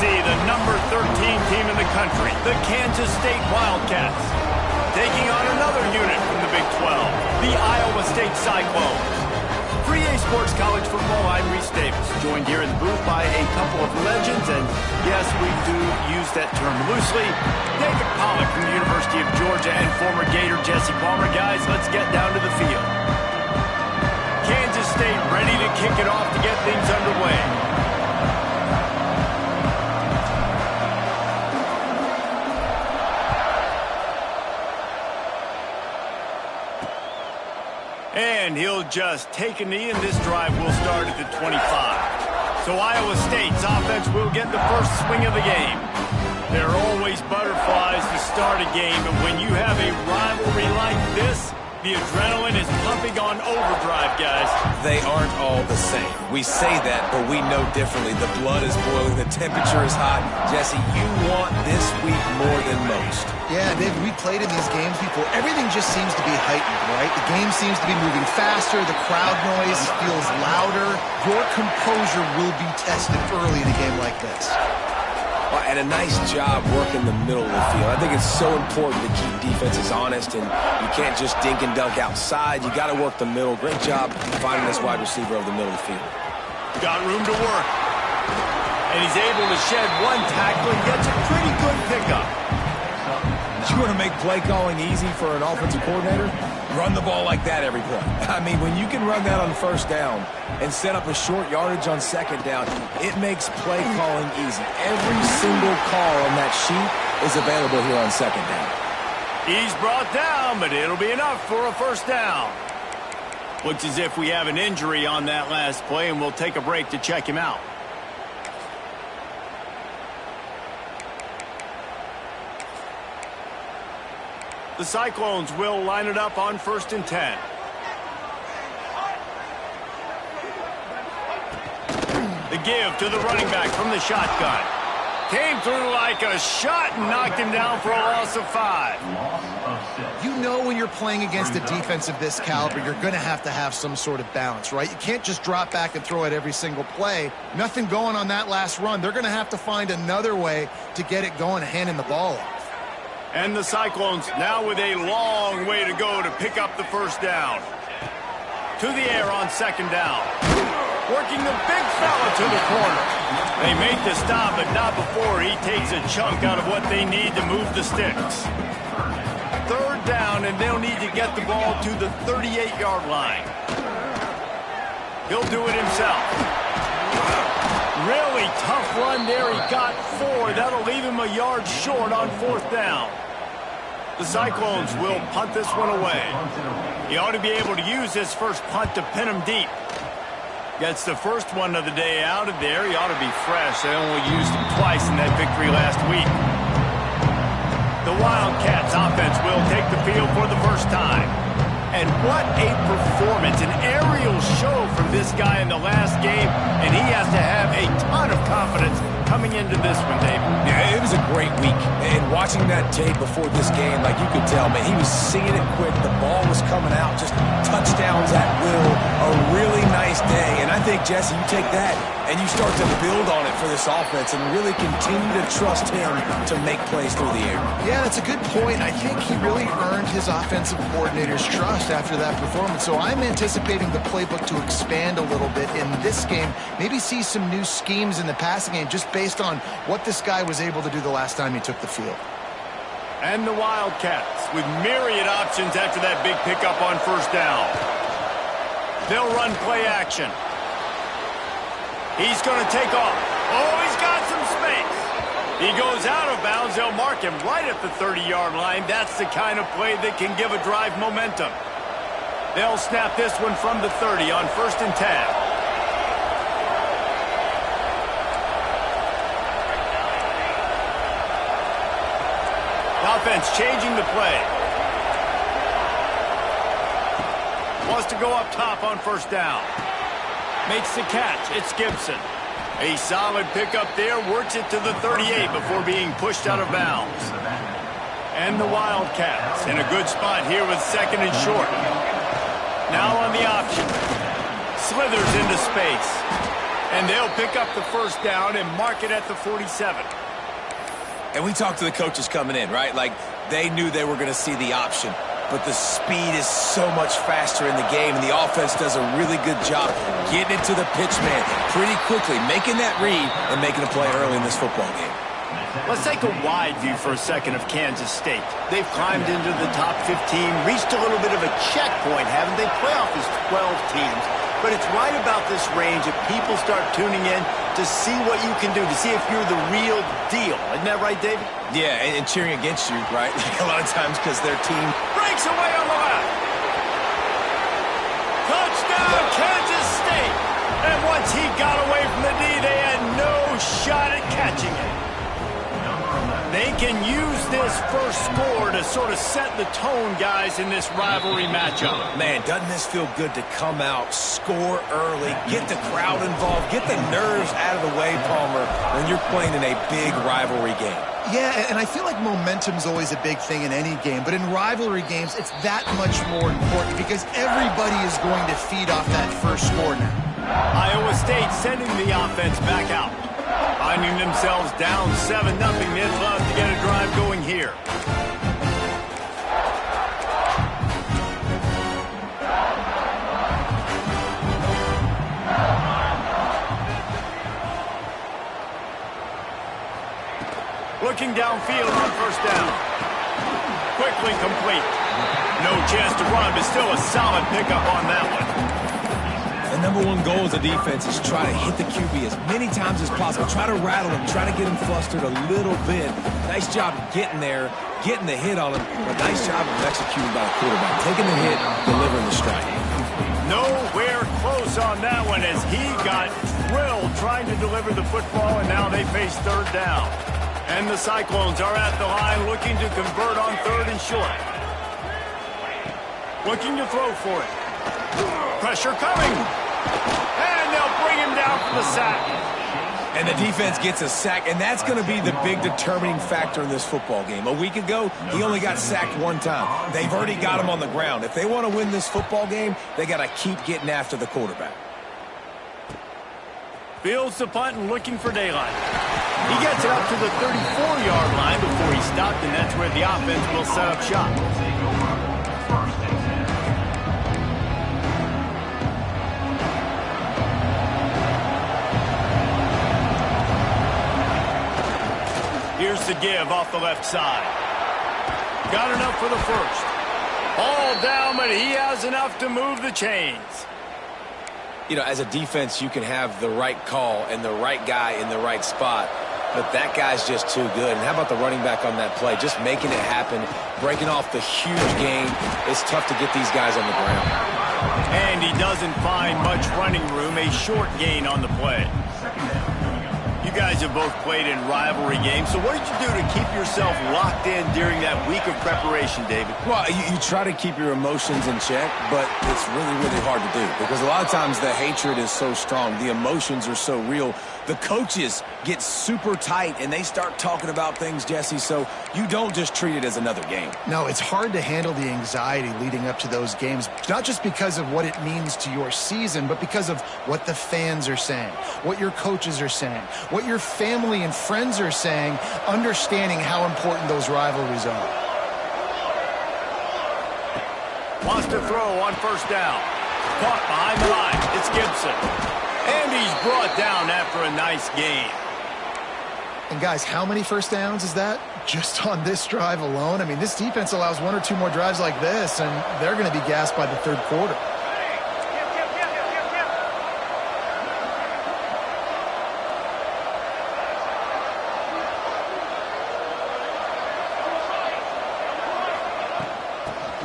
see the number 13 team in the country, the Kansas State Wildcats, taking on another unit from the Big 12, the Iowa State Cyclones. For EA Sports College Football, I'm Reese Davis, joined here in the booth by a couple of legends, and yes, we do use that term loosely. David Pollack from the University of Georgia and former Gator Jesse Palmer. Guys, let's get down to the field. Kansas State ready to kick it off to get things underway. And he'll just take a knee, and this drive will start at the 25. So Iowa State's offense will get the first swing of the game. There are always butterflies to start a game, and when you have a rivalry like this, the adrenaline is pumping on overdrive, guys. They aren't all the same. We say that, but we know differently. The blood is boiling. The temperature is hot. Jesse, you want this week more than most. Yeah, Dave, we played in these games before. Everything just seems to be heightened, right? The game seems to be moving faster. The crowd noise feels louder. Your composure will be tested early in a game like this. And a nice job working the middle of the field. I think it's so important to keep defenses honest, and you can't just dink and dunk outside. You got to work the middle. Great job finding this wide receiver over the middle of the field. Got room to work. And he's able to shed one tackle and gets a pretty good pickup. You want to make play calling easy for an offensive coordinator? Run the ball like that every play. I mean, when you can run that on first down and set up a short yardage on second down, it makes play calling easy. Every single call on that sheet is available here on second down. He's brought down, but it'll be enough for a first down. Looks as if we have an injury on that last play, and we'll take a break to check him out. The Cyclones will line it up on 1st and 10. The give to the running back from the shotgun. Came through like a shot and knocked him down for a loss of 5. You know when you're playing against a defense of this caliber, you're going to have some sort of balance, right? You can't just drop back and throw it every single play. Nothing going on that last run. They're going to have to find another way to get it going and handing the ball off. And the Cyclones now with a long way to go to pick up the first down. To the air on second down. Working the big fella to the corner. They make the stop, but not before he takes a chunk out of what they need to move the sticks. Third down, and they'll need to get the ball to the 38-yard line. He'll do it himself. Really tough run there. He got 4. That'll leave him a yard short on 4th down. The Cyclones will punt this one away. He ought to be able to use his first punt to pin him deep. Gets the first one of the day out of there. He ought to be fresh. They only used him twice in that victory last week. The Wildcats offense will take the field for the first time. And what a performance, an aerial show from this guy in the last game, and he has to have a ton of confidence coming into this one, David. Yeah, it was a great week. And watching that tape before this game, like you could tell, man, he was seeing it quick. The ball was coming out, just touchdowns at will. A really nice day. And I think, Jesse, you take that and you start to build on it for this offense and really continue to trust him to make plays through the air. Yeah, that's a good point. I think he really earned his offensive coordinator's trust after that performance. So I'm anticipating the playbook to expand a little bit in this game. Maybe see some new schemes in the passing game just based on what this guy was able to do the last time he took the field. And the Wildcats with myriad options after that big pickup on first down. They'll run play action. He's going to take off. Oh, he's got some space. He goes out of bounds. They'll mark him right at the 30-yard line. That's the kind of play that can give a drive momentum. They'll snap this one from the 30 on 1st and 10. Offense changing the play. Wants to go up top on first down. Makes the catch. It's Gibson. A solid pickup there. Works it to the 38 before being pushed out of bounds. And the Wildcats in a good spot here with 2nd and short. Now on the option. Slithers into space. And they'll pick up the first down and mark it at the 47. And we talked to the coaches coming in, right? Like, they knew they were going to see the option. But the speed is so much faster in the game, and the offense does a really good job getting it to the pitch man pretty quickly, making that read and making a play early in this football game. Let's take a wide view for a second of Kansas State. They've climbed into the top 15, reached a little bit of a checkpoint, haven't they? Playoff is 12 teams. But it's right about this range that people start tuning in to see what you can do, to see if you're the real deal. Isn't that right, David? Yeah, and cheering against you, right? A lot of times because their team breaks away on the left. Touchdown, Kansas State. And once he got away from the D, they had no shot at catching it. They can use this first score to sort of set the tone, guys, in this rivalry matchup. Man, doesn't this feel good to come out, score early, get the crowd involved, get the nerves out of the way, Palmer, when you're playing in a big rivalry game? Yeah, and I feel like momentum's always a big thing in any game, but in rivalry games, it's that much more important because everybody is going to feed off that first score now. Iowa State sending the offense back out. Finding themselves down 7-0, they'd love to get a drive going here. Looking downfield on first down. Quickly complete. No chance to run, but still a solid pickup on that one. The number one goal as a defense is try to hit the QB as many times as possible. Try to rattle him. Try to get him flustered a little bit. Nice job getting there, getting the hit on him. But nice job of executing by the quarterback. Taking the hit, delivering the strike. Nowhere close on that one as he got drilled trying to deliver the football, and now they face third down. And the Cyclones are at the line looking to convert on third and short. Looking to throw for it. Pressure coming. And they'll bring him down for the sack. And the defense gets a sack, and that's going to be the big determining factor in this football game. A week ago, he only got sacked one time. They've already got him on the ground. If they want to win this football game, they got to keep getting after the quarterback. Fields the punt and looking for daylight. He gets it up to the 34-yard line before he stopped, and that's where the offense will set up shop. Here's the give off the left side. Got enough for the first. All down, but he has enough to move the chains. You know, as a defense, you can have the right call and the right guy in the right spot, but that guy's just too good. And how about the running back on that play? Just making it happen, breaking off the huge gain. It's tough to get these guys on the ground. And he doesn't find much running room, a short gain on the play. You guys have both played in rivalry games, so what did you do to keep yourself locked in during that week of preparation, David? Well, you try to keep your emotions in check, but it's really, really hard to do because a lot of times the hatred is so strong. The emotions are so real. The coaches get super tight, and they start talking about things, Jesse, so you don't just treat it as another game. No, it's hard to handle the anxiety leading up to those games, not just because of what it means to your season, but because of what the fans are saying, what your coaches are saying, what your family and friends are saying, understanding how important those rivalries are. Wants to throw on first down. Caught behind the line. It's Gibson. And he's brought down after a nice gain. And guys, how many first downs is that? Just on this drive alone? I mean, this defense allows one or two more drives like this, and they're going to be gassed by the third quarter.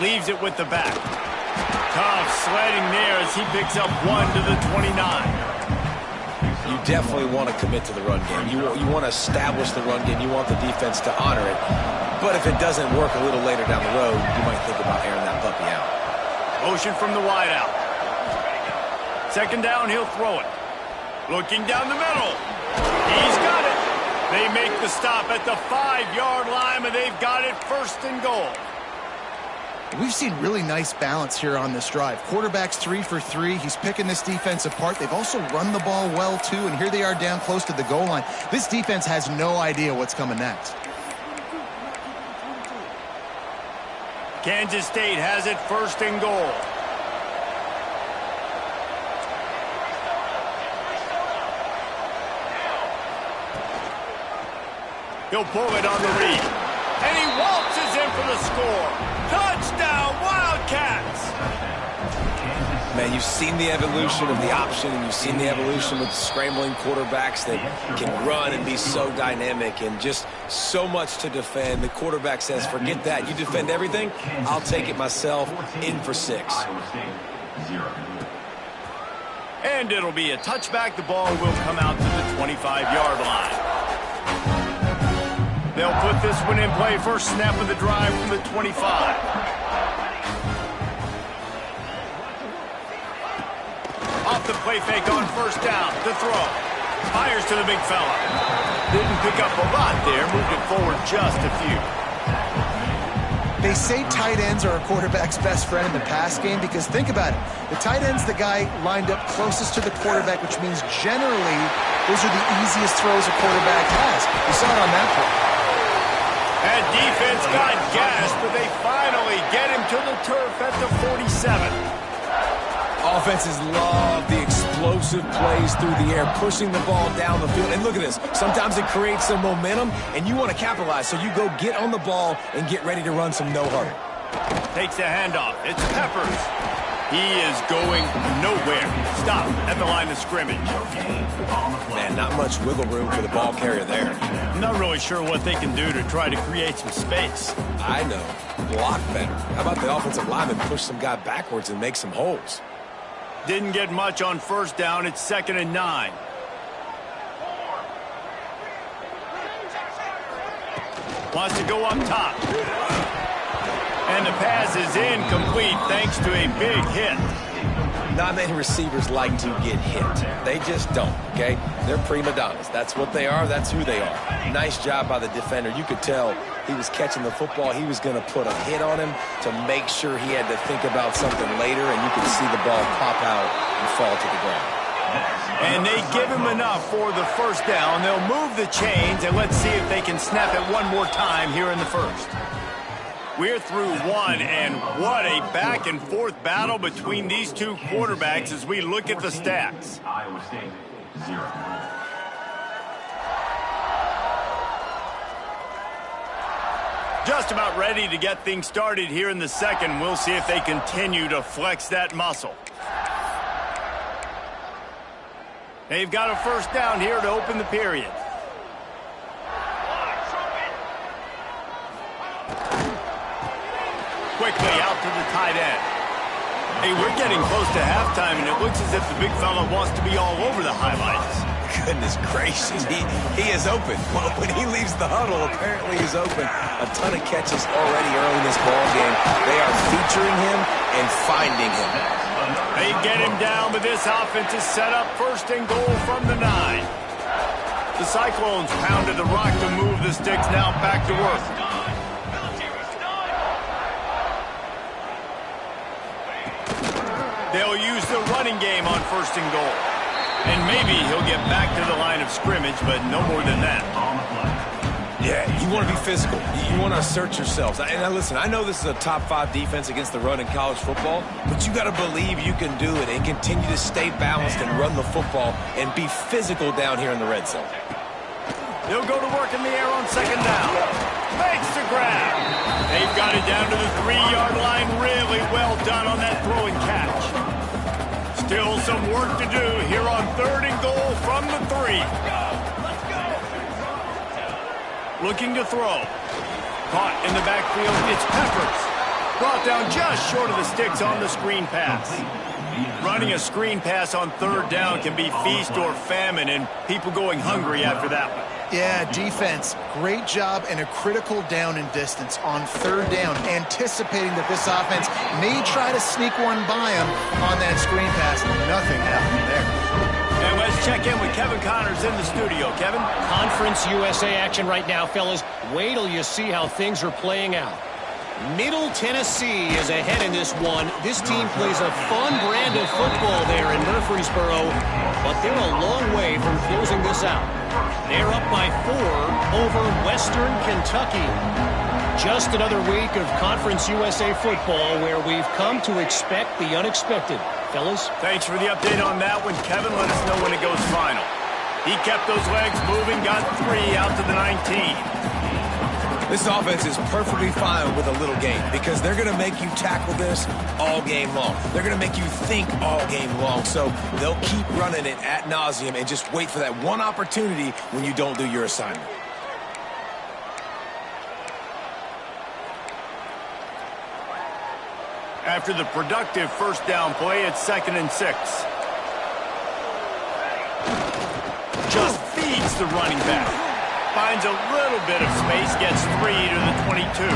Leaves it with the back. Tough sledding there as he picks up one to the 29. You definitely want to commit to the run game. You want to establish the run game. You want the defense to honor it. But if it doesn't work a little later down the road, you might think about airing that puppy out. Motion from the wide out. Second down, he'll throw it. Looking down the middle. He's got it. They make the stop at the 5-yard line, and they've got it first and goal. We've seen really nice balance here on this drive. Quarterback's 3 for 3. He's picking this defense apart. They've also run the ball well, too, and here they are down close to the goal line. This defense has no idea what's coming next. Kansas State has it 1st and goal. He'll pull it on the read. And he waltzes in for the score. Touchdown, Wildcats! Man, you've seen the evolution of the option, and you've seen the evolution with scrambling quarterbacks that can run and be so dynamic and just so much to defend. The quarterback says, forget that. You defend everything, I'll take it myself. In for 6. And it'll be a touchback. The ball will come out to the 25-yard line. They'll put this one in play. First snap of the drive from the 25. Off the play fake on 1st down. The throw. Fires to the big fella. Didn't pick up a lot there. Moved it forward just a few. They say tight ends are a quarterback's best friend in the pass game because think about it. The tight end's the guy lined up closest to the quarterback, which means generally those are the easiest throws a quarterback has. You saw it on that play. And defense got gashed, but they finally get him to the turf at the 47. Offenses love the explosive plays through the air, pushing the ball down the field. And look at this. Sometimes it creates some momentum, and you want to capitalize. So you go get on the ball and get ready to run some no-hurry. Takes the handoff. It's Peppers. He is going nowhere. Stop at the line of scrimmage. Man, not much wiggle room for the ball carrier there. I'm not really sure what they can do to try to create some space. I know. Block better. How about the offensive lineman push some guy backwards and make some holes? Didn't get much on 1st down. It's 2nd and 9. Wants to go up top. And the pass is incomplete thanks to a big hit. Not many receivers like to get hit. They just don't, okay? They're prima donnas. That's what they are. That's who they are. Nice job by the defender. You could tell he was catching the football. He was going to put a hit on him to make sure he had to think about something later, and you could see the ball pop out and fall to the ground. And they give him enough for the 1st down. They'll move the chains, and let's see if they can snap it one more time here in the 1st. We're through 1, and what a back-and-forth battle between these two quarterbacks as we look at the stats. Iowa State, 0. Just about ready to get things started here in the 2nd. We'll see if they continue to flex that muscle. They've got a 1st down here to open the period. Quickly out to the tight end. Hey, we're getting close to halftime, and it looks as if the big fella wants to be all over the highlights. Goodness gracious, he is open. Well, when he leaves the huddle, apparently he's open. A ton of catches already early in this ball game. They are featuring him and finding him. They get him down, but this offense is set up 1st and goal from the 9. The Cyclones pounded the rock to move the sticks. Now back to work. They'll use the running game on 1st and goal. And maybe he'll get back to the line of scrimmage, but no more than that. Yeah, you want to be physical. You want to assert yourselves. And now listen, I know this is a top 5 defense against the run in college football, but you got to believe you can do it and continue to stay balanced and run the football and be physical down here in the red zone. They'll go to work in the air on 2nd down. Makes the grab. They've got it down to the 3-yard line. Really well done on that throw and catch. Still some work to do here on 3rd and goal from the 3. Looking to throw. Caught in the backfield. It's Peppers. Brought down just short of the sticks on the screen pass. Running a screen pass on 3rd down can be feast or famine, and people going hungry after that one. Yeah, defense, great job in a critical down and distance on 3rd down, anticipating that this offense may try to sneak one by him on that screen pass. Nothing happened there. And let's check in with Kevin Connors in the studio. Kevin? Conference USA action right now, fellas. Wait till you see how things are playing out. Middle Tennessee is ahead in this one. This team plays a fun brand of football there in Murfreesboro, but they're a long way from closing this out. They're up by 4 over Western Kentucky. Just another week of Conference USA football where we've come to expect the unexpected. Fellas? Thanks for the update on that one, Kevin. Let us know when it goes final. He kept those legs moving, got 3 out to the 19. This offense is perfectly fine with a little game because they're going to make you tackle this all game long. They're going to make you think all game long. So they'll keep running it ad nauseum and just wait for that one opportunity when you don't do your assignment. After the productive first down play, it's 2nd and 6. Just feeds the running back. Finds a little bit of space, gets 3 to the 22.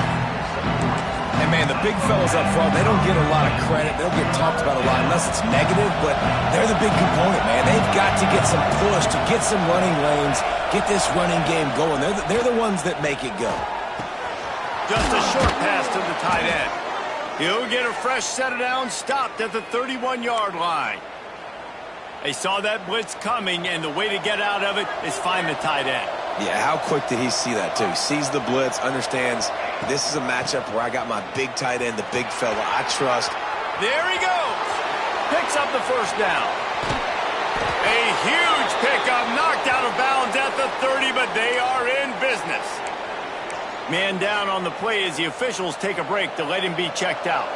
And, man, the big fellas up front, they don't get a lot of credit. They'll get talked about a lot unless it's negative, but they're the big component, man. They've got to get some push to get some running lanes, get this running game going. They're the ones that make it go. Just a short pass to the tight end. He'll get a fresh set of downs, stopped at the 31-yard line. They saw that blitz coming, and the way to get out of it is find the tight end. Yeah, how quick did he see that, too? He sees the blitz, understands this is a matchup where I got my big tight end, the big fella I trust. There he goes. Picks up the first down. A huge pickup, knocked out of bounds at the 30, but they are in business. Man down on the play as the officials take a break to let him be checked out.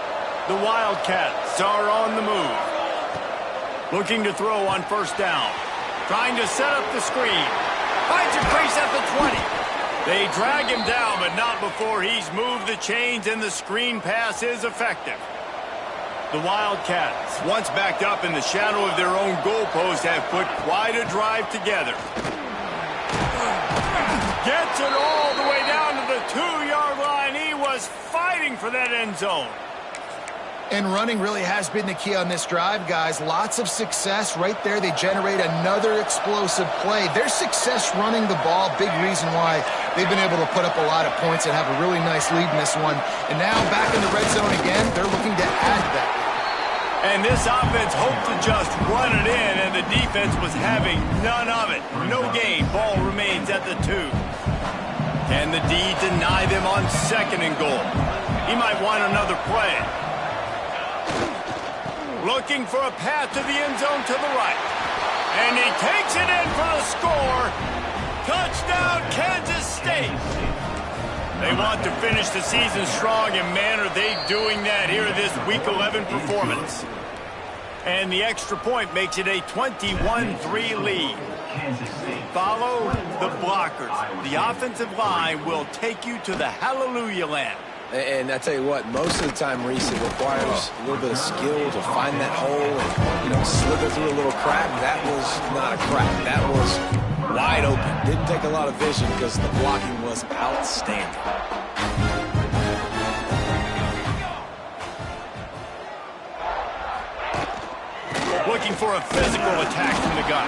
The Wildcats are on the move. Looking to throw on first down. Trying to set up the screen. Finds a crease at the 20. They drag him down, but not before he's moved the chains, and the screen pass is effective. The Wildcats, once backed up in the shadow of their own goalpost, have put quite a drive together. Gets it all the way down to the 2-yard line. He was fighting for that end zone. And running really has been the key on this drive, guys. Lots of success right there. They generate another explosive play. Their success running the ball, big reason why they've been able to put up a lot of points and have a really nice lead in this one. And now back in the red zone again, they're looking to add to that lead. And this offense hoped to just run it in, and the defense was having none of it. No gain. Ball remains at the 2. Can the D deny them on 2nd and goal? He might want another play. Looking for a path to the end zone to the right. And he takes it in for the score. Touchdown, Kansas State. They want to finish the season strong, and man, are they doing that here this Week 11 performance. And the extra point makes it a 21-3 lead. Follow the blockers. The offensive line will take you to the hallelujah land. And I tell you what, most of the time, Reese, it requires a little bit of skill to find that hole and, slither through a little crack. That was not a crack. That was wide open. Didn't take a lot of vision because the blocking was outstanding. Looking for a physical attack from the gun.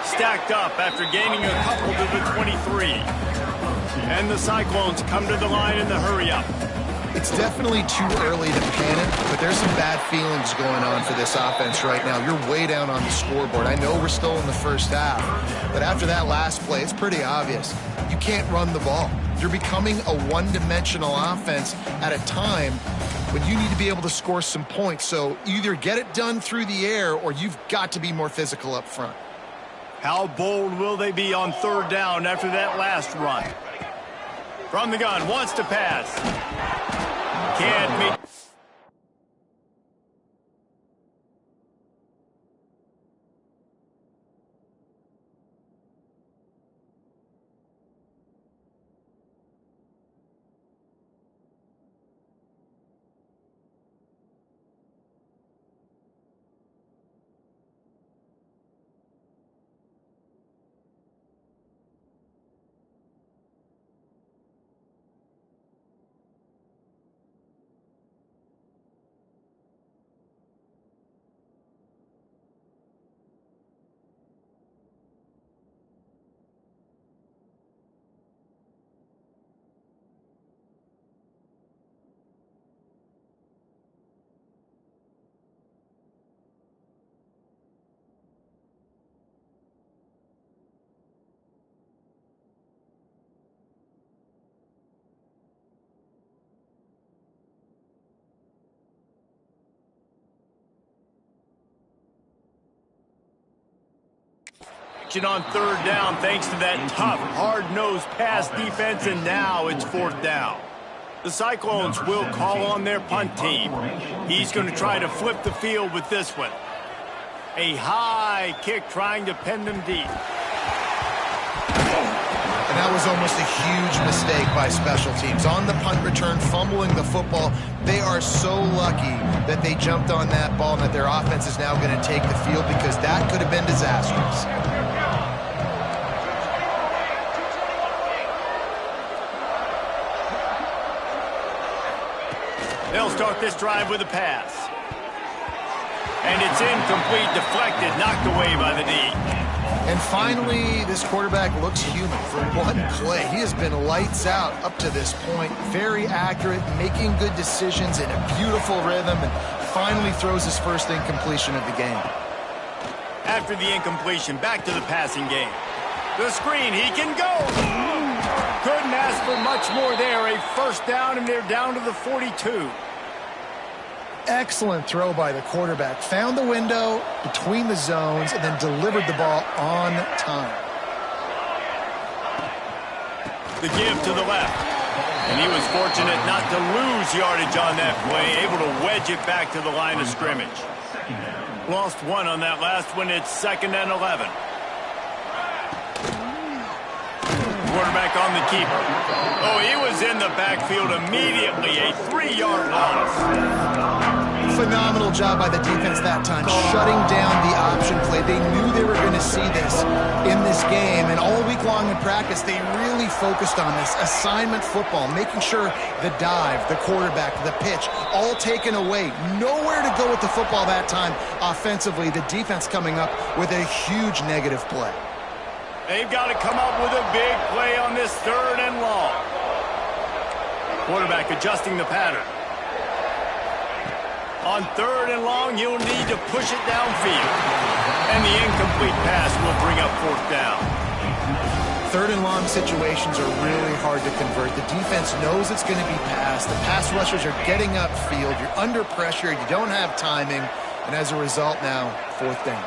Stacked up after gaining a couple to the 23. And the Cyclones come to the line in the hurry-up. It's definitely too early to panic, but there's some bad feelings going on for this offense right now. You're way down on the scoreboard. I know we're still in the first half, but after that last play, it's pretty obvious. You can't run the ball. You're becoming a one-dimensional offense at a time when you need to be able to score some points. So either get it done through the air or you've got to be more physical up front. How bold will they be on 3rd down after that last run? From the gun, wants to pass. Can't meet. action on third down thanks to that tough, hard-nosed pass defense, and now it's fourth down. The Cyclones will call on their punt team. He's going to try to flip the field with this one. A high kick trying to pin them deep. And that was almost a huge mistake by special teams. On the punt return, fumbling the football. They are so lucky that they jumped on that ball and that their offense is now going to take the field, because that could have been disastrous. They'll start this drive with a pass. And it's incomplete, deflected, knocked away by the D. And finally, this quarterback looks human for one play. He has been lights out up to this point. Very accurate, making good decisions in a beautiful rhythm, and finally throws his first incompletion of the game. After the incompletion, back to the passing game. The screen, he can go. Couldn't ask for much more there. A first down, and they're down to the 42. Excellent throw by the quarterback. Found the window between the zones and then delivered the ball on time. The give to the left. And he was fortunate not to lose yardage on that play, able to wedge it back to the line of scrimmage. Lost one on that last one. It's 2nd and 11. Quarterback on the keeper. Oh, he was in the backfield immediately. A 3-yard loss. Phenomenal job by the defense that time, shutting down the option play. They knew they were going to see this in this game, and all week long in practice, they really focused on this assignment football, making sure the dive, the quarterback, the pitch, all taken away. Nowhere to go with the football that time offensively. The defense coming up with a huge negative play. They've got to come up with a big play on this 3rd and long. Quarterback adjusting the pattern. On 3rd and long, you'll need to push it downfield. And the incomplete pass will bring up 4th down. 3rd and long situations are really hard to convert. The defense knows it's going to be passed. The pass rushers are getting upfield. You're under pressure. You don't have timing. And as a result now, 4th down.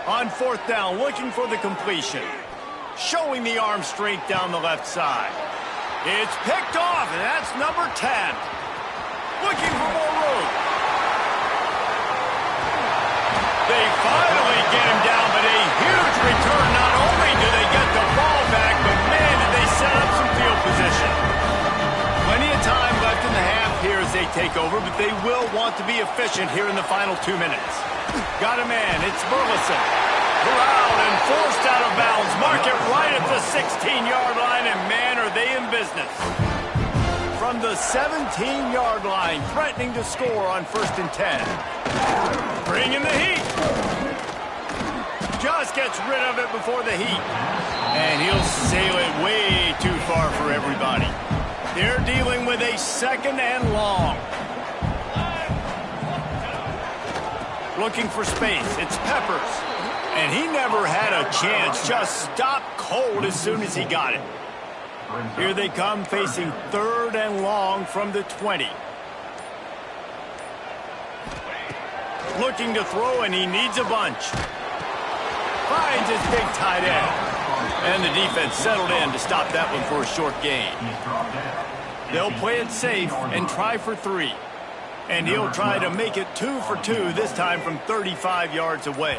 On 4th down, looking for the completion. Showing the arm strength down the left side. It's picked off, and that's number 10. Looking for more room. They finally get him down, but a huge return. Not only do they get the ball back, but man, did they set up some field position. Plenty of time left in the half here as they take over, but they will want to be efficient here in the final 2 minutes. Got a man, it's Burleson. Corralled and forced out of bounds. Mark it right at the 16-yard line, and man, are they in business. From the 17-yard line, threatening to score on 1st and 10. Bring in the heat. Just gets rid of it before the heat. And he'll sail it way too far for everybody. They're dealing with a 2nd and long. Looking for space. It's Peppers. And he never had a chance. Just stopped cold as soon as he got it. Here they come, facing 3rd and long from the 20. Looking to throw, and he needs a bunch. Finds his big tight end. And the defense settled in to stop that one for a short gain. They'll play it safe and try for 3. And he'll try to make it 2 for 2, this time from 35 yards away.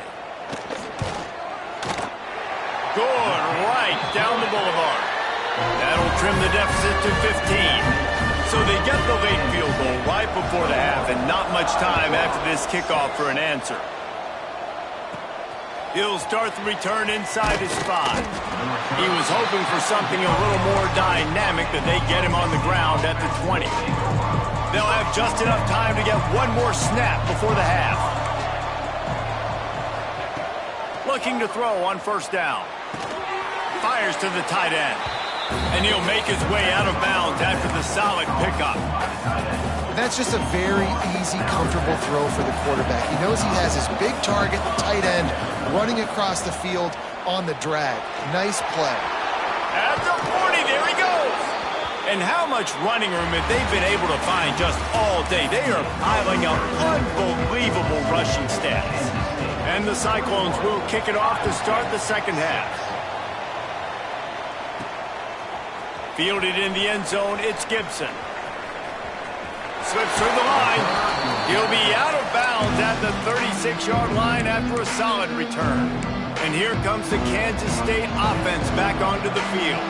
Good, right down the boulevard. That'll trim the deficit to 15. So they get the late field goal right before the half, and not much time after this kickoff for an answer. He'll start the return inside his 5. He was hoping for something a little more dynamic, that they get him on the ground at the 20. They'll have just enough time to get one more snap before the half. Looking to throw on 1st down. Fires to the tight end. And he'll make his way out of bounds after the solid pickup. That's just a very easy, comfortable throw for the quarterback. He knows he has his big target, the tight end, running across the field on the drag. Nice play. At the 40, there he goes. And how much running room have they been able to find just all day? They are piling up unbelievable rushing stats. And the Cyclones will kick it off to start the second half. Fielded in the end zone, it's Gibson. Slips through the line. He'll be out of bounds at the 36-yard line after a solid return. And here comes the Kansas State offense back onto the field.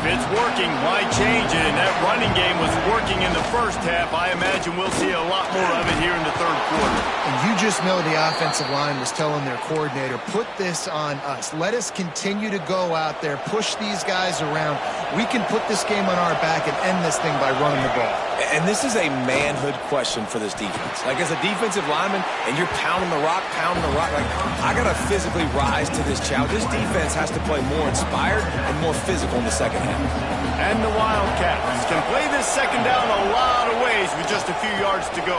If it's working, why change it? And that running game was working in the first half. I imagine we'll see a lot more of it here in the third quarter. And you just know the offensive line was telling their coordinator, put this on us. Let us continue to go out there, push these guys around. We can put this game on our back and end this thing by running the ball. And this is a manhood question for this defense. Like, as a defensive lineman, and you're pounding the rock, like, I got to physically rise to this challenge. This defense has to play more inspired and more physical in the second half. And the Wildcats can play this second down a lot of ways with just a few yards to go.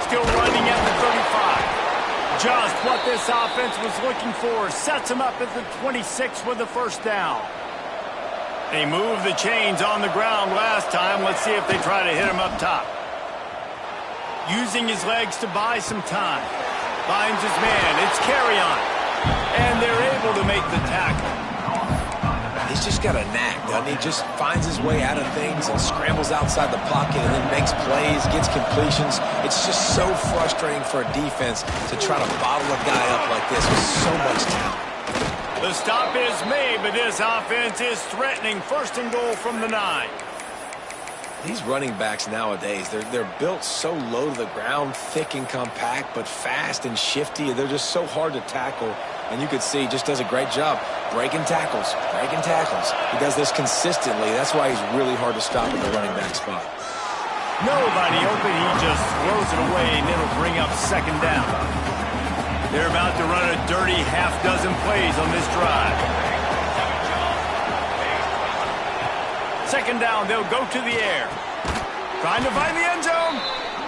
Still running at the 35. Just what this offense was looking for. Sets them up at the 26 with the first down. They moved the chains on the ground last time. Let's see if they try to hit him up top. Using his legs to buy some time. Finds his man. It's carry on. And they're able to make the tackle. He's just got a knack, doesn't he? Just finds his way out of things and scrambles outside the pocket and then makes plays, gets completions. It's just so frustrating for a defense to try to bottle a guy up like this with so much talent. The stop is made, but this offense is threatening. First and goal from the 9. These running backs nowadays, they're built so low to the ground, thick and compact, but fast and shifty. They're just so hard to tackle. And you could see he just does a great job breaking tackles. He does this consistently. That's why he's really hard to stop in the running back spot. Nobody open. He just throws it away, and it'll bring up second down. They're about to run a dirty half-dozen plays on this drive. Second down, they'll go to the air. Trying to find the end zone.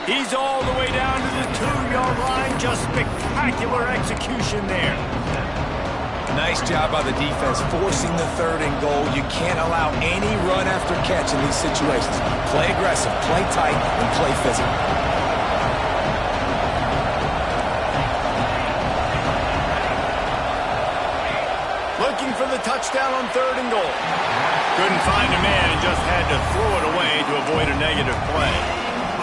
He's all the way down to the 2-yard line. Just spectacular execution there. Nice job by the defense, forcing the third and goal. You can't allow any run after catch in these situations. Play aggressive, play tight, and play physical. Looking for the touchdown on third and goal. Couldn't find a man and just had to throw it away to avoid a negative play.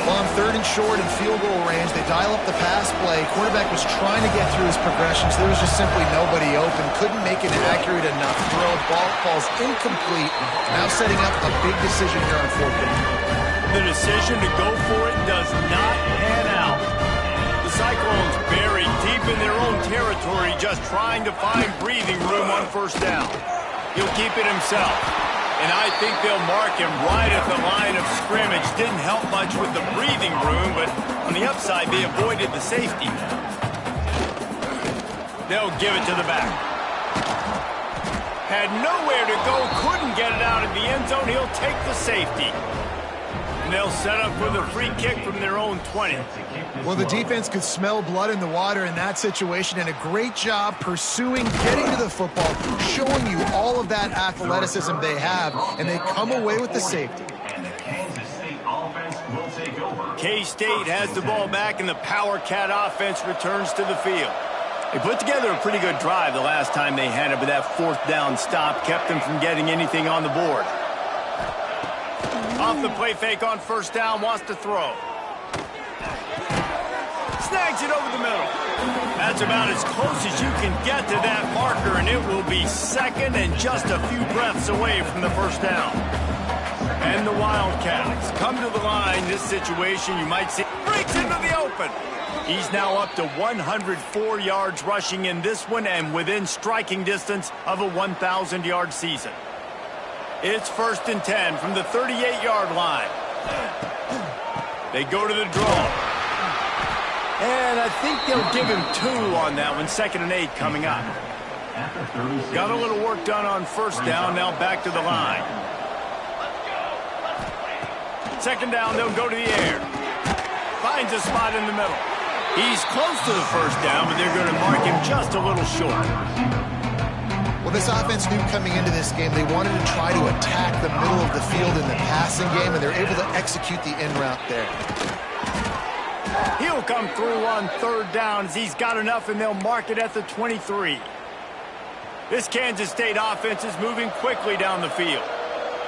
Well, on third and short and field goal range, they dial up the pass play. Quarterback was trying to get through his progressions. There was just simply nobody open. Couldn't make an accurate enough throw. Ball falls incomplete. Now setting up a big decision here on fourth down. The decision to go for it does not pan out. The Cyclones buried deep in their own territory, just trying to find breathing room on first down. He'll keep it himself. And I think they'll mark him right at the line of scrimmage. Didn't help much with the breathing room, but on the upside, they avoided the safety. They'll give it to the back. Had nowhere to go, couldn't get it out of the end zone. He'll take the safety. And they'll set up with a free kick from their own 20. Well, the defense could smell blood in the water in that situation, and a great job pursuing, getting to the football, showing you all of that athleticism they have, and they come away with the safety. And the Kansas State offense will take over. K-State has the ball back, and the Power Cat offense returns to the field. They put together a pretty good drive the last time they had it, but that fourth down stop kept them from getting anything on the board. Off the play fake on first down, wants to throw. Snags it over the middle. That's about as close as you can get to that marker, and it will be second and just a few breaths away from the first down. And the Wildcats come to the line. This situation, you might see, breaks into the open. He's now up to 104 yards rushing in this one and within striking distance of a 1,000-yard season. It's first and 10 from the 38-yard line. They go to the draw. And I think they'll give him 2 on that one. Second and 8 coming up. Got a little work done on first down. Now back to the line. Second down, they'll go to the air. Finds a spot in the middle. He's close to the first down, but they're going to mark him just a little short. Well, this offense knew coming into this game they wanted to try to attack the middle of the field in the passing game, and they're able to execute the in route there. He'll come through on third down as he's got enough, and they'll mark it at the 23. This Kansas State offense is moving quickly down the field.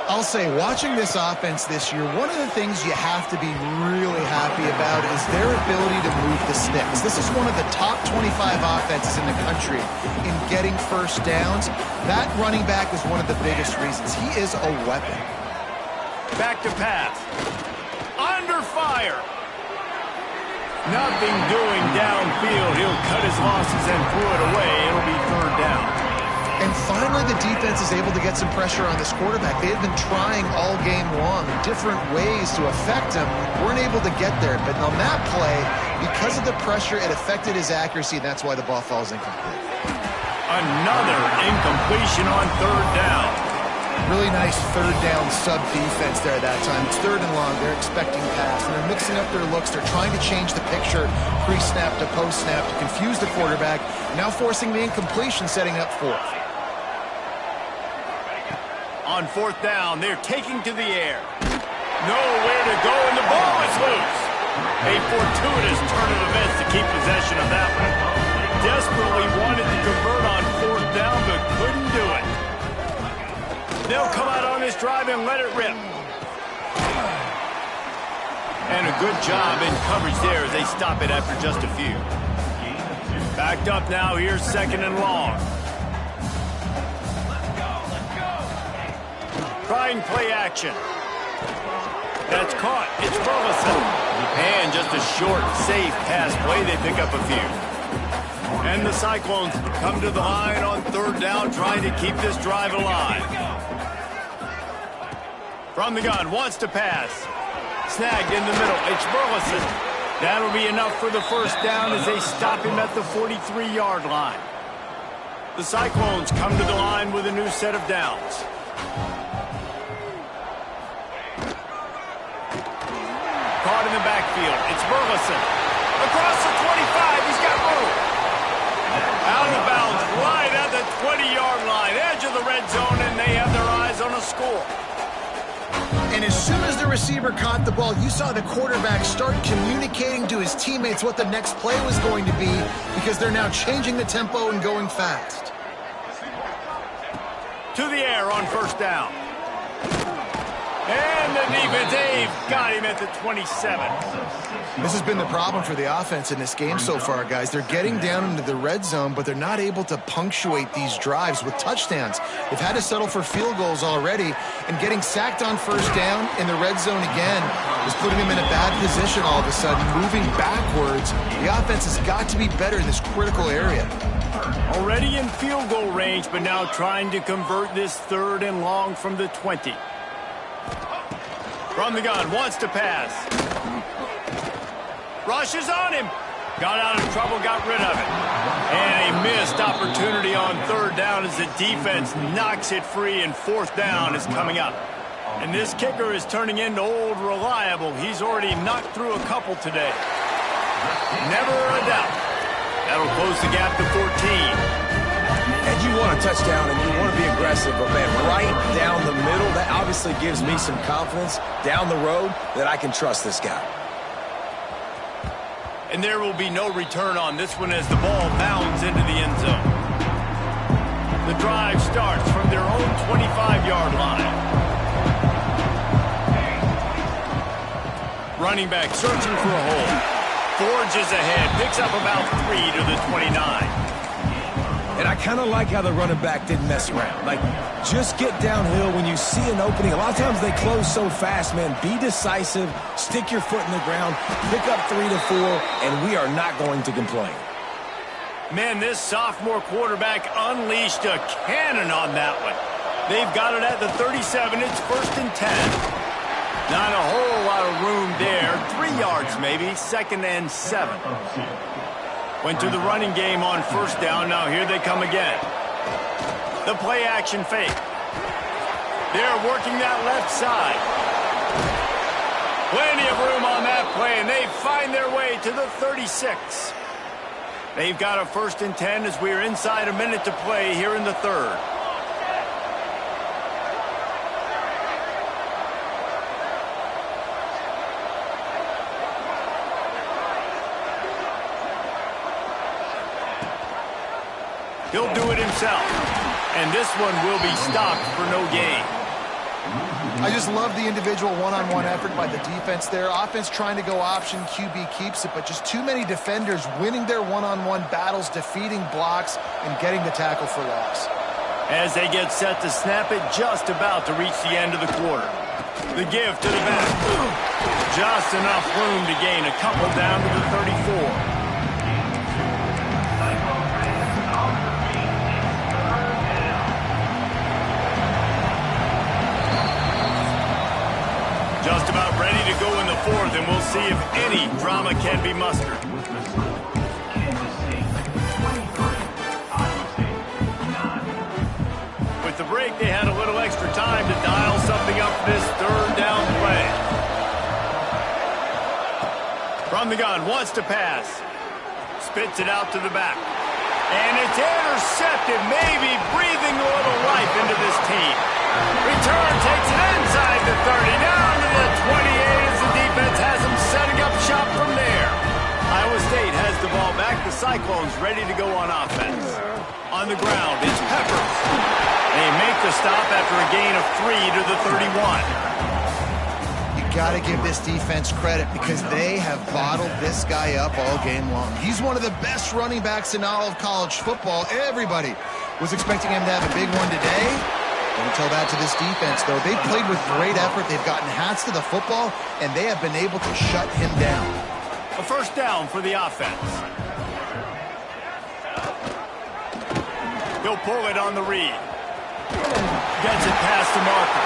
I'll say, watching this offense this year, one of the things you have to be really happy about is their ability to move the sticks. This is one of the top 25 offenses in the country in getting first downs. That running back is one of the biggest reasons. He is a weapon. Back to pass. Under fire. Nothing doing downfield. He'll cut his losses and throw it away. It'll be third down. And finally, the defense is able to get some pressure on this quarterback. They have been trying all game long different ways to affect him. Weren't able to get there. But on that play, because of the pressure, it affected his accuracy, and that's why the ball falls incomplete. Another incompletion on third down. Really nice third down sub defense there that time. It's third and long. They're expecting pass, and they're mixing up their looks. They're trying to change the picture pre-snap to post-snap to confuse the quarterback, now forcing the incompletion, setting up fourth. On fourth down, they're taking to the air. Nowhere to go, and the ball is loose. A fortuitous turn of events to keep possession of that one. Desperately wanted to convert on fourth down, but couldn't do it. They'll come out on this drive and let it rip. And a good job in coverage there as they stop it after just a few. Backed up now, here's second and long. Trying play action. That's caught. It's Burleson. And just a short, safe pass play. They pick up a few. And the Cyclones come to the line on third down, trying to keep this drive alive. From the gun, wants to pass. Snagged in the middle. It's Burleson. That'll be enough for the first down as they stop him at the 43-yard line. The Cyclones come to the line with a new set of downs. Caught in the backfield. It's Burleson. Across the 25. He's got room. Out of bounds. Right at the 20-yard line. Edge of the red zone, and they have their eyes on a score. And as soon as the receiver caught the ball, you saw the quarterback start communicating to his teammates what the next play was going to be, because they're now changing the tempo and going fast. To the air on first down. And the defense, they've got him at the 27. This has been the problem for the offense in this game so far, guys. They're getting down into the red zone, but they're not able to punctuate these drives with touchdowns. They've had to settle for field goals already, and getting sacked on first down in the red zone again is putting them in a bad position all of a sudden, moving backwards. The offense has got to be better in this critical area. Already in field goal range, but now trying to convert this third and long from the 20. From the gun, wants to pass. Rushes on him. Got out of trouble, got rid of it. And a missed opportunity on third down as the defense knocks it free, and fourth down is coming up. And this kicker is turning into old reliable. He's already knocked through a couple today. Never a doubt. That'll close the gap to 14. And you want a touchdown and you want to be aggressive, but man, right down the middle, that obviously gives me some confidence down the road that I can trust this guy. And there will be no return on this one as the ball bounds into the end zone. The drive starts from their own 25-yard line. Running back searching for a hole. Forges ahead, picks up about 3 to the 29. And I kind of like how the running back didn't mess around. Like, just get downhill when you see an opening. A lot of times they close so fast, man. Be decisive, stick your foot in the ground, pick up 3 to 4, and we are not going to complain. Man, this sophomore quarterback unleashed a cannon on that one. They've got it at the 37. It's first and 10. Not a whole lot of room there. 3 yards maybe, second and 7. Went to the running game on first down. Now here they come again. The play action fake. They're working that left side. Plenty of room on that play, and they find their way to the 36. They've got a 1st and 10 as we're inside a minute to play here in the 3rd. He'll do it himself. And this one will be stopped for no gain. I just love the individual one-on-one effort by the defense there. Offense trying to go option, QB keeps it, but just too many defenders winning their one-on-one battles, defeating blocks, and getting the tackle for loss. As they get set to snap it, just about to reach the end of the quarter. The give to the back. Just enough room to gain a couple down to the 34. Just about ready to go in the 4th, and we'll see if any drama can be mustered. With the break, they had a little extra time to dial something up for this 3rd down play. From the gun, wants to pass. Spits it out to the back. And it's intercepted, maybe breathing a little life into this team. Return takes it inside the 30, down to the 28 as the defense has them setting up shop from there. Iowa State has the ball back. The Cyclones ready to go on offense. On the ground, it's Peppers. They make the stop after a gain of 3 to the 31. You got to give this defense credit because they have bottled this guy up all game long. He's one of the best running backs in all of college football. Everybody was expecting him to have a big one today. Don't tell that to this defense, though. They've played with great effort. They've gotten hats to the football, and they have been able to shut him down. A 1st down for the offense. He'll pull it on the read. Gets it past the marker.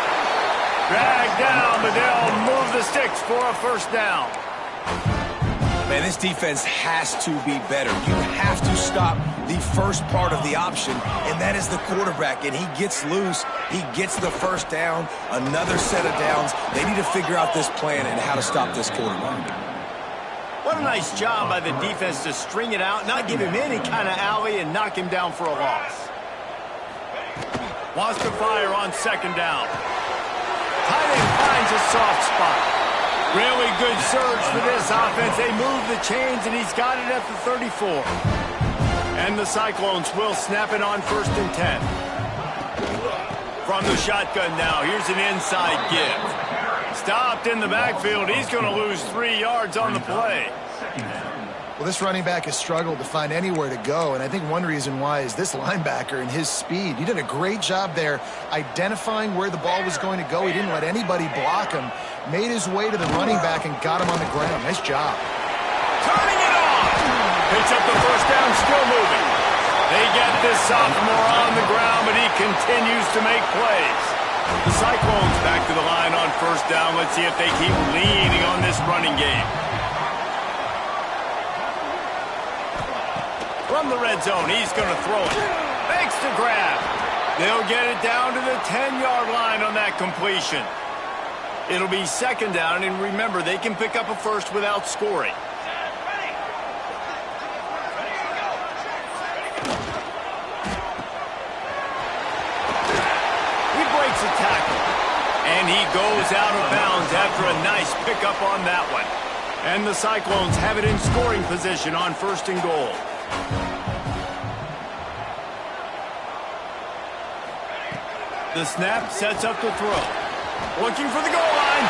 Dragged down, but they'll move the sticks for a 1st down. Man, this defense has to be better. You have to stop the first part of the option, and that is the quarterback. And he gets loose. He gets the 1st down, another set of downs. They need to figure out this plan and how to stop this quarterback. What a nice job by the defense to string it out, not give him any kind of alley, and knock him down for a loss. Wants to fire on 2nd down. Tight end finds a soft spot. Really good surge for this offense. They move the chains, and he's got it at the 34. And the Cyclones will snap it on 1st and 10. From the shotgun now, here's an inside give. Stopped in the backfield. He's going to lose 3 yards on the play. Well, this running back has struggled to find anywhere to go, and I think one reason why is this linebacker and his speed. He did a great job there identifying where the ball was going to go. He didn't let anybody block him, made his way to the running back and got him on the ground. Nice job. Turning it on. Picks up the 1st down, still moving. They get this sophomore on the ground, but he continues to make plays. The Cyclones back to the line on 1st down. Let's see if they keep leaning on this running game. From the red zone, he's going to throw it. Makes the grab. They'll get it down to the 10-yard line on that completion. It'll be 2nd down, and remember, they can pick up a 1st without scoring. He breaks a tackle, and he goes out of bounds after a nice pickup on that one. And the Cyclones have it in scoring position on 1st and goal. The snap sets up the throw. Looking for the goal line.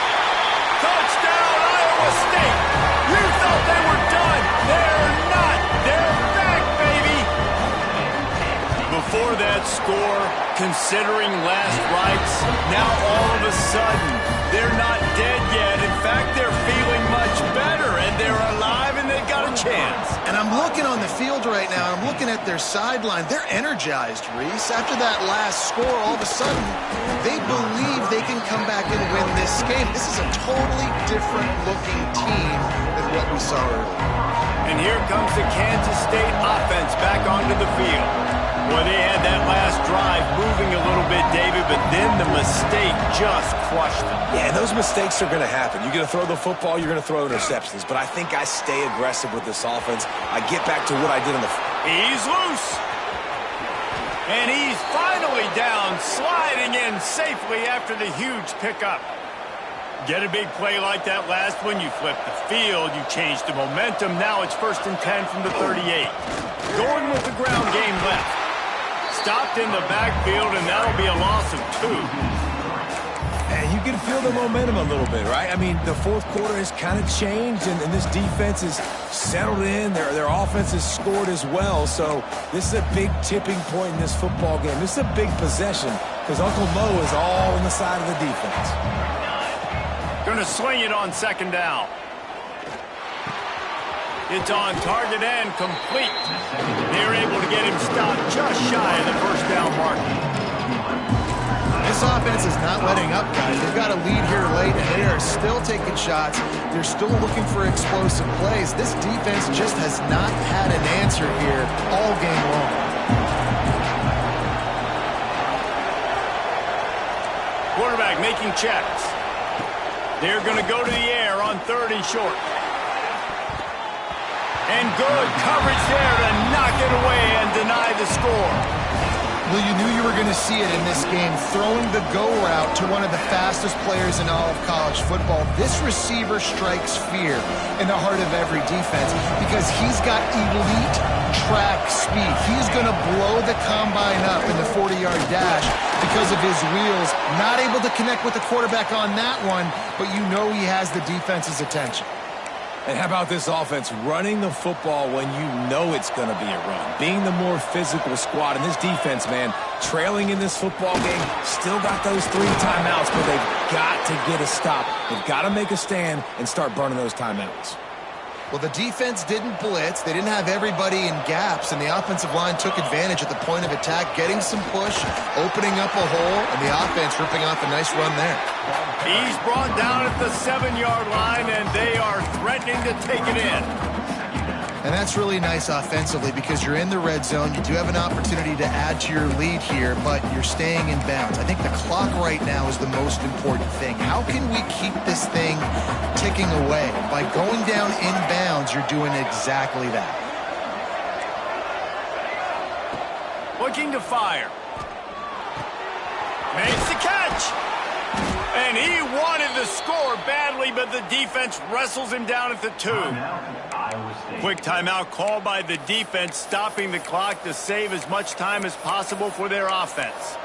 Touchdown, Iowa State. You thought they were done. They're not. They're back, baby. Before that score, considering last rites, now all of a sudden, they're not dead yet. In fact, they're feeling much better, and they're alive, and they've got a chance. And I'm looking on the field right now, and I'm looking at their sideline. They're energized, Reese. After that last score, all of a sudden, they believe they can come back and win this game. This is a totally different-looking team than what we saw earlier. And here comes the Kansas State offense back onto the field. Well, they had that last drive moving a little bit, David, but then the mistake just crushed them. Yeah, those mistakes are going to happen. You're going to throw the football, you're going to throw interceptions. But I think I stay aggressive with this offense. I get back to what I did on the... He's loose. And he's finally down, sliding in safely after the huge pickup. Get a big play like that last one, you flip the field, you change the momentum. Now it's 1st and 10 from the 38. Going with the ground game left. Stopped in the backfield, and that'll be a loss of 2. And you can feel the momentum a little bit, right? I mean, the fourth quarter has kind of changed, and this defense is settled in. Their offense has scored as well. So this is a big tipping point in this football game. This is a big possession because Uncle Mo is all on the side of the defense. Going to sling it on 2nd down. It's on target and complete. They're able to get him stopped just shy of the 1st down mark. This offense is not letting up, guys. They've got a lead here late, and they are still taking shots. They're still looking for explosive plays. This defense just has not had an answer here all game long. Quarterback making checks. They're going to go to the air on 3rd and short. And good coverage there to knock it away and deny the score. Well, you knew you were going to see it in this game, throwing the go route to one of the fastest players in all of college football. This receiver strikes fear in the heart of every defense because he's got elite track speed. He's going to blow the combine up in the 40-yard dash because of his wheels. Not able to connect with the quarterback on that one, but you know he has the defense's attention. And how about this offense running the football when you know it's going to be a run? Being the more physical squad. And this defense, man, trailing in this football game, still got those 3 timeouts, but they've got to get a stop. They've got to make a stand and start burning those timeouts. Well, the defense didn't blitz. They didn't have everybody in gaps, and the offensive line took advantage at the point of attack, getting some push, opening up a hole, and the offense ripping off a nice run there. He's brought down at the 7-yard line, and they are threatening to take it in. And that's really nice offensively because you're in the red zone. You do have an opportunity to add to your lead here, but you're staying in bounds. I think the clock right now is the most important thing. How can we keep this thing ticking away? By going down in bounds, you're doing exactly that. Looking to fire. Makes the catch. And he wanted the score badly, but the defense wrestles him down at the 2. Quick timeout called by the defense, stopping the clock to save as much time as possible for their offense.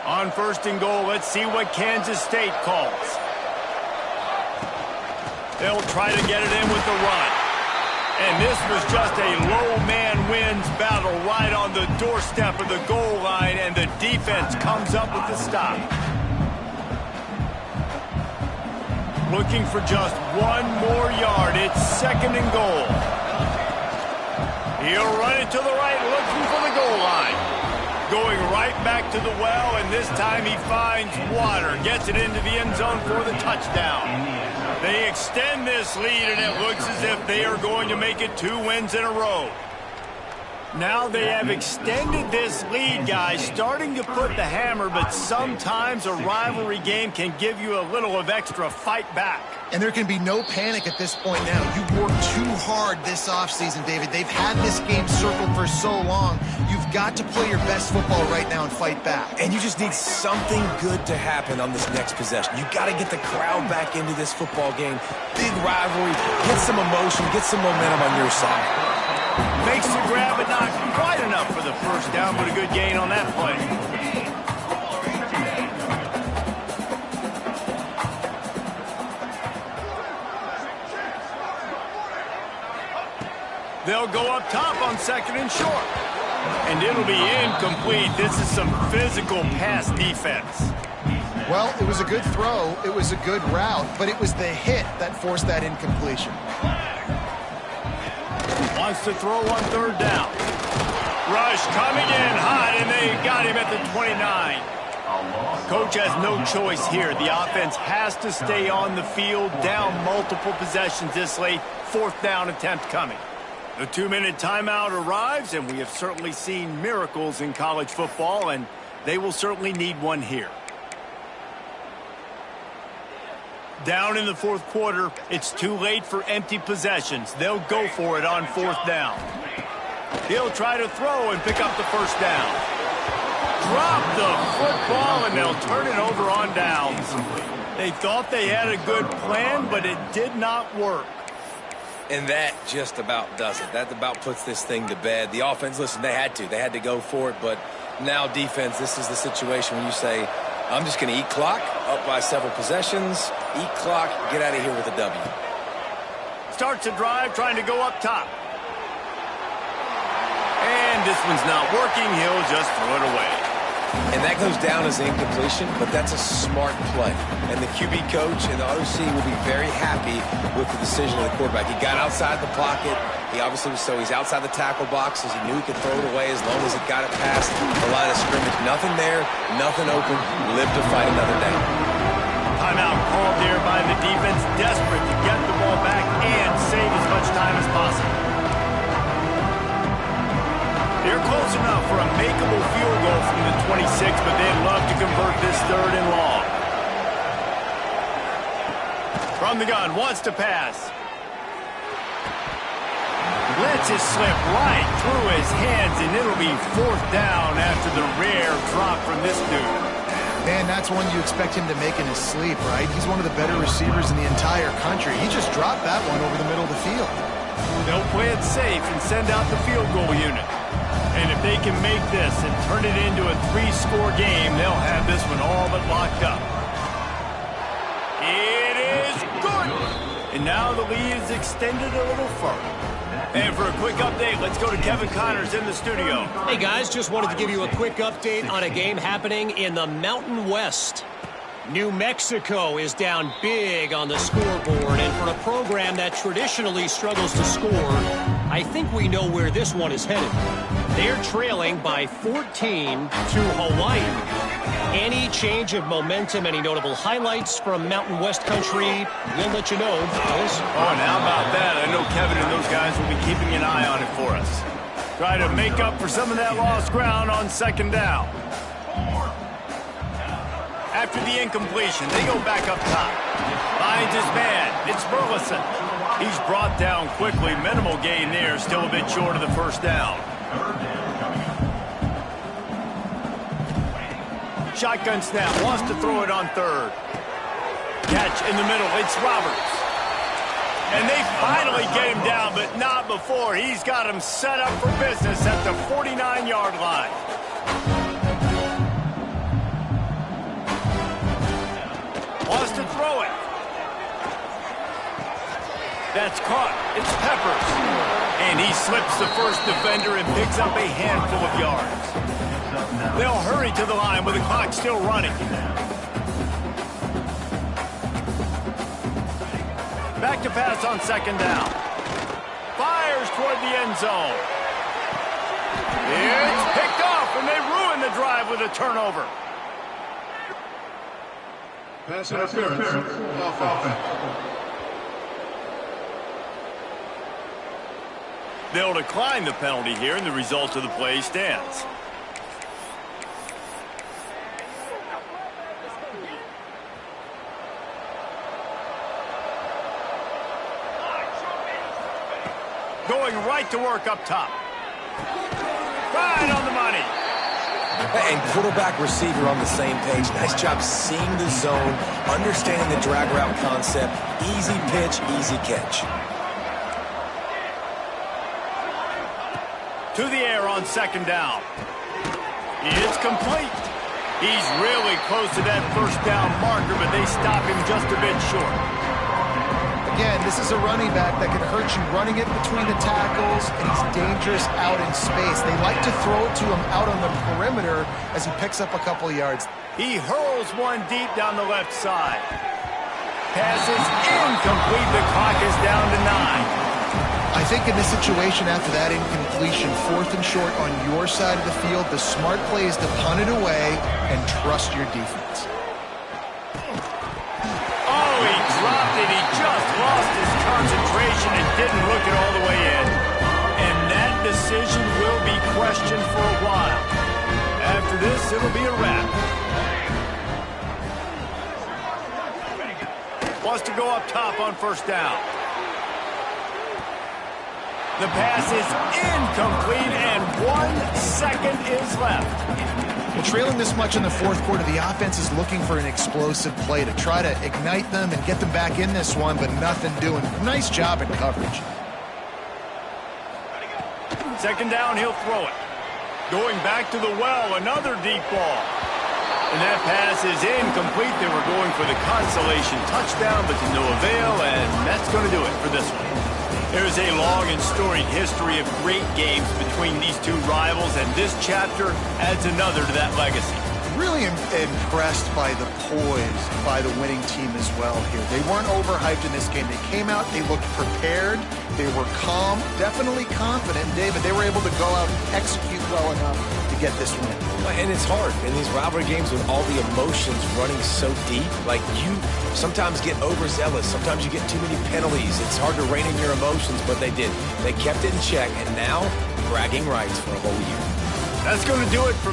On 1st and goal, let's see what Kansas State calls. They'll try to get it in with the run. And this was just a low man wins battle right on the doorstep of the goal line, and the defense comes up with the stop. Looking for just 1 more yard. It's 2nd and goal. He'll run it to the right, looking for the goal line. Going right back to the well, and this time he finds water. Gets it into the end zone for the touchdown. They extend this lead, and it looks as if they are going to make it 2 wins in a row. Now they have extended this lead, guys, starting to put the hammer, but sometimes a rivalry game can give you a little of extra fight back. And there can be no panic at this point now. You've worked too hard this offseason, David. They've had this game circled for so long. You've got to play your best football right now and fight back. And you just need something good to happen on this next possession. You got to get the crowd back into this football game. Big rivalry. Get some emotion. Get some momentum on your side. Makes the grab, but not quite enough for the 1st down, but a good gain on that play. They'll go up top on 2nd and short. And it'll be incomplete. This is some physical pass defense. Well, it was a good throw. It was a good route, but it was the hit that forced that incompletion. Wants to throw on 3rd down. Rush coming in hot, and they got him at the 29. Coach has no choice here. The offense has to stay on the field, down multiple possessions this late. 4th down attempt coming. The 2-minute timeout arrives, and we have certainly seen miracles in college football, and they will certainly need one here. Down in the 4th quarter, it's too late for empty possessions. They'll go for it on 4th down. He'll try to throw and pick up the 1st down. Drop the football, and they'll turn it over on downs. They thought they had a good plan, but it did not work. And that just about does it. That about puts this thing to bed. The offense, listen, they had to go for it, but now defense, this is the situation when you say, I'm just going to eat clock, up by several possessions, eat clock, get out of here with a W. Starts a drive trying to go up top. And this one's not working. He'll just throw it away. And that goes down as an incompletion, but that's a smart play. And the QB coach and the OC will be very happy with the decision of the quarterback. He got outside the pocket. He obviously was he's outside the tackle boxes. He knew he could throw it away as long as he got it past the line of scrimmage. Nothing there, nothing open. Live to fight another day. Timeout called there by the defense, desperate to get the ball back and save as much time as possible. They're close enough for a makeable field goal from the 26, but they'd love to convert this 3rd and long. From the gun, wants to pass. Lets it slip right through his hands, and it'll be 4th down after the rare drop from this dude. Man, that's one you expect him to make in his sleep, right? He's one of the better receivers in the entire country. He just dropped that one over the middle of the field. They'll play it safe and send out the field goal unit. And if they can make this and turn it into a 3-score game, they'll have this one all but locked up. It is good! And now the lead is extended a little further. And for a quick update, let's go to Kevin Connors in the studio. Hey, guys, just wanted to give you a quick update on a game happening in the Mountain West. New Mexico is down big on the scoreboard, and for a program that traditionally struggles to score, I think we know where this one is headed. They're trailing by 14 to Hawaii. Any change of momentum, any notable highlights from Mountain West country, we'll let you know. Fellas. Oh, and how about that? I know Kevin and those guys will be keeping an eye on it for us. Try to make up for some of that lost ground on 2nd down. After the incompletion, they go back up top. Finds his man. It's Burleson. He's brought down quickly. Minimal gain there. Still a bit short of the 1st down. Shotgun snap. Wants to throw it on 3rd. Catch in the middle. It's Roberts. And they finally get him down, but not before. He's got him set up for business at the 49-yard line. Wants to throw it. That's caught. It's Peppers. And he slips the first defender and picks up a handful of yards. They'll hurry to the line with the clock still running. Back to pass on 2nd down. Fires toward the end zone. It's picked off, and they ruin the drive with a turnover. Pass interference. Offense. They'll decline the penalty here, and the result of the play stands. Going right to work up top. Right on the money. And quarterback receiver on the same page. Nice job seeing the zone, understanding the drag route concept. Easy pitch, easy catch. To the air on 2nd down. It's complete. He's really close to that 1st down marker, but they stop him just a bit short. Again, this is a running back that can hurt you running it between the tackles, and he's dangerous out in space. They like to throw it to him out on the perimeter as he picks up a couple of yards. He hurls one deep down the left side. Pass is incomplete. The clock is down to 9. I think in this situation after that incompletion, 4th and short on your side of the field, the smart play is to punt it away and trust your defense. Oh, he dropped it. He just lost his concentration and didn't look it all the way in. And that decision will be questioned for a while. After this, it'll be a wrap. Wants to go up top on 1st down. The pass is incomplete, and 1 second is left. Well, trailing this much in the 4th quarter, the offense is looking for an explosive play to try to ignite them and get them back in this one, but nothing doing. Nice job in coverage. 2nd down, he'll throw it. Going back to the well, another deep ball. And that pass is incomplete. They were going for the consolation touchdown, but to no avail, and that's going to do it for this one. There's a long and storied history of great games between these two rivals, and this chapter adds another to that legacy. Really impressed by the poise by the winning team as well here. They weren't overhyped in this game. They came out, they looked prepared, they were calm, definitely confident. David, they were able to go out and execute well enough to get this win. And it's hard in these rivalry games with all the emotions running so deep. Like, you sometimes get overzealous. Sometimes you get too many penalties. It's hard to rein in your emotions, but they did. They kept it in check, and now bragging rights for a whole year. That's going to do it for